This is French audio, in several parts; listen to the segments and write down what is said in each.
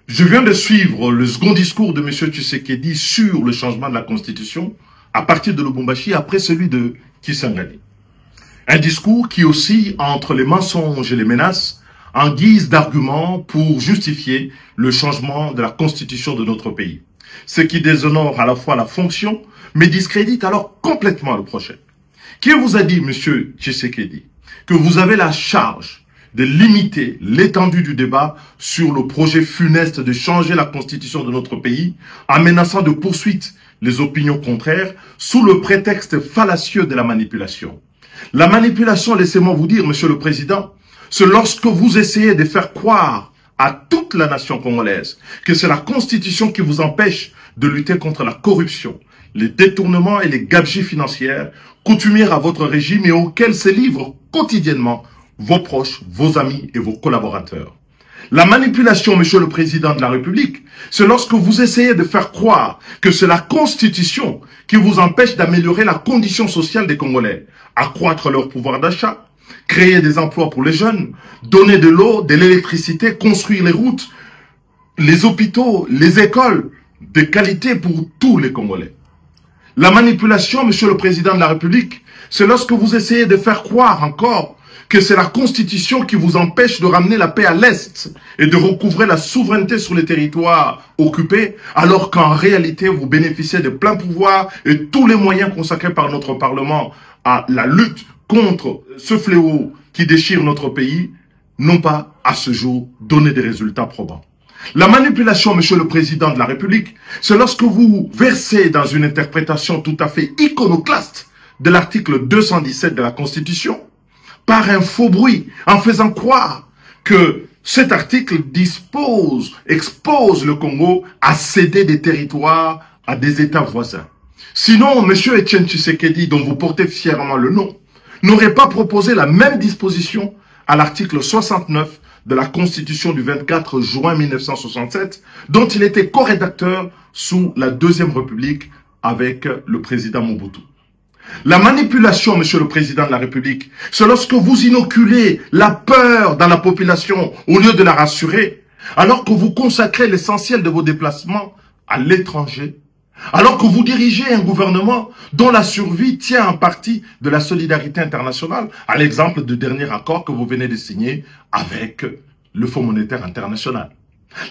Je viens de suivre le second discours de M. Tshisekedi sur le changement de la Constitution à partir de Lubumbashi après celui de Kisangani. Un discours qui oscille entre les mensonges et les menaces en guise d'argument pour justifier le changement de la Constitution de notre pays. Ce qui déshonore à la fois la fonction, mais discrédite alors complètement le projet. Qui vous a dit, M. Tshisekedi, que vous avez la charge de limiter l'étendue du débat sur le projet funeste de changer la constitution de notre pays en menaçant de poursuite les opinions contraires sous le prétexte fallacieux de la manipulation. La manipulation, laissez-moi vous dire, Monsieur le Président, c'est lorsque vous essayez de faire croire à toute la nation congolaise que c'est la constitution qui vous empêche de lutter contre la corruption, les détournements et les gabegies financières coutumières à votre régime et auxquels se livrent quotidiennement vos proches, vos amis et vos collaborateurs. La manipulation, Monsieur le Président de la République, c'est lorsque vous essayez de faire croire que c'est la Constitution qui vous empêche d'améliorer la condition sociale des Congolais, accroître leur pouvoir d'achat, créer des emplois pour les jeunes, donner de l'eau, de l'électricité, construire les routes, les hôpitaux, les écoles de qualité pour tous les Congolais. La manipulation, Monsieur le Président de la République, c'est lorsque vous essayez de faire croire encore que c'est la Constitution qui vous empêche de ramener la paix à l'Est et de recouvrer la souveraineté sur les territoires occupés, alors qu'en réalité, vous bénéficiez de plein pouvoir et tous les moyens consacrés par notre Parlement à la lutte contre ce fléau qui déchire notre pays, n'ont pas, à ce jour, donné des résultats probants. La manipulation, Monsieur le Président de la République, c'est lorsque vous versez dans une interprétation tout à fait iconoclaste de l'article 217 de la Constitution, par un faux bruit, en faisant croire que cet article expose le Congo à céder des territoires à des États voisins. Sinon, M. Etienne Tshisekedi, dont vous portez fièrement le nom, n'aurait pas proposé la même disposition à l'article 69 de la Constitution du 24 juin 1967, dont il était co-rédacteur sous la Deuxième République avec le président Mobutu. La manipulation, Monsieur le Président de la République, c'est lorsque vous inoculez la peur dans la population au lieu de la rassurer, alors que vous consacrez l'essentiel de vos déplacements à l'étranger, alors que vous dirigez un gouvernement dont la survie tient en partie de la solidarité internationale, à l'exemple du dernier accord que vous venez de signer avec le Fonds monétaire international.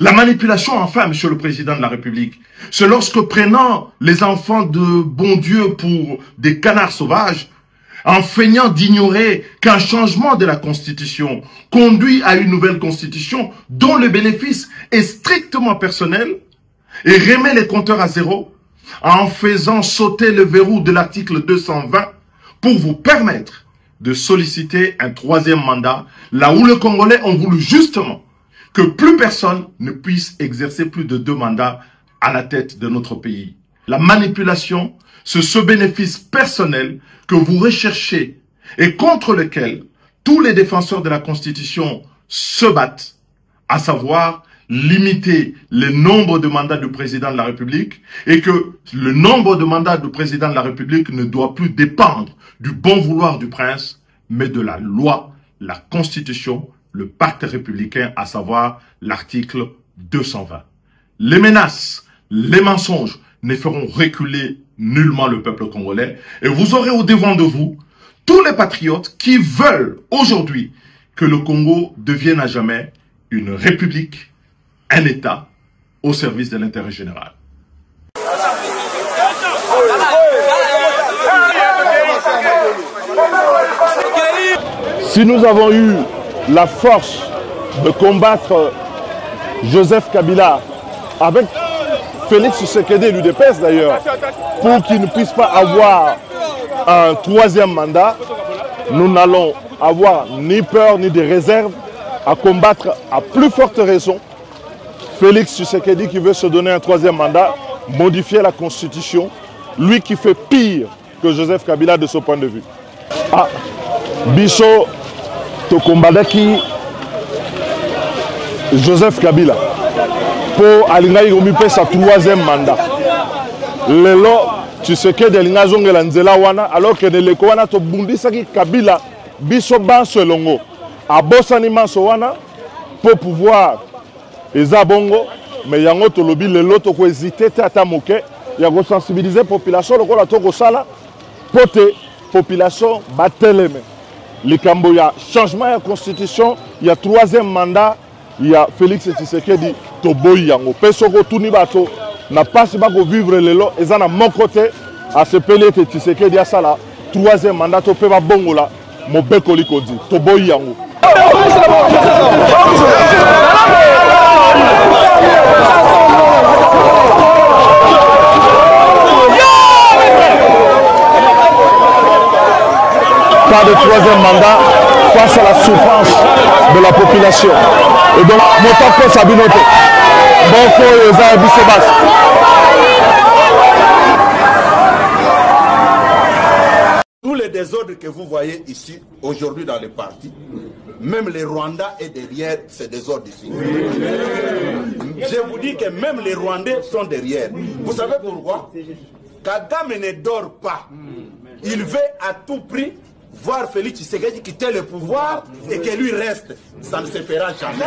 La manipulation, enfin, Monsieur le Président de la République, c'est lorsque prenant les enfants de bon Dieu pour des canards sauvages, en feignant d'ignorer qu'un changement de la Constitution conduit à une nouvelle Constitution dont le bénéfice est strictement personnel, et remet les compteurs à zéro, en faisant sauter le verrou de l'article 220 pour vous permettre de solliciter un troisième mandat, là où les Congolais ont voulu justement que plus personne ne puisse exercer plus de 2 mandats à la tête de notre pays. La manipulation, c'est ce bénéfice personnel que vous recherchez et contre lequel tous les défenseurs de la Constitution se battent, à savoir limiter le nombre de mandats du président de la République et que le nombre de mandats du président de la République ne doit plus dépendre du bon vouloir du prince, mais de la loi, la Constitution, le pacte républicain, à savoir l'article 220. Les menaces, les mensonges ne feront reculer nullement le peuple congolais et vous aurez au devant de vous tous les patriotes qui veulent aujourd'hui que le Congo devienne à jamais une république, un État au service de l'intérêt général. Si nous avons eu la force de combattre Joseph Kabila avec Félix Tshisekedi et l'UDPS d'ailleurs, pour qu'il ne puisse pas avoir un troisième mandat, nous n'allons avoir ni peur ni de réserve à combattre à plus forte raison Félix Tshisekedi qui veut se donner un troisième mandat, modifier la Constitution, lui qui fait pire que Joseph Kabila de ce point de vue. Ah, Bicho Tokombadaki Joseph Kabila pour Alingaï Omipe sa troisième mandat. Lelo Tshisekedi Alinga Zongela Nzela wana alors que de leko wana to bundisaki Kabila biso banso longo abosani manso wana pour pouvoir eza bongo mais yango tolobi lelo toko hésiter te ata moke ya ko sensibiliser population lokola toko sala pote population bateleme likambo ya changement ya constitution ya 3e mandat ya Félix Tshisekedi toboyi yango pesoko tuni bato na pasi bako vivre lelo eza na mon côté à ce pelete Tshisekedi asala 3e mandat to pe ba bongola mobeko likodi toboyi yango. Pas de 3e mandat face à la souffrance de la population. Et donc, mon temps que ça binote. Tous les désordres que vous voyez ici, aujourd'hui dans le parti, même les Rwandais est derrière ces désordres ici. Je vous dis que même les Rwandais sont derrière. Vous savez pourquoi? Kagame ne dort pas. Il veut à tout prix voir Félix Tshisekedi quitter le pouvoir et que lui reste. Ça ne se fera jamais.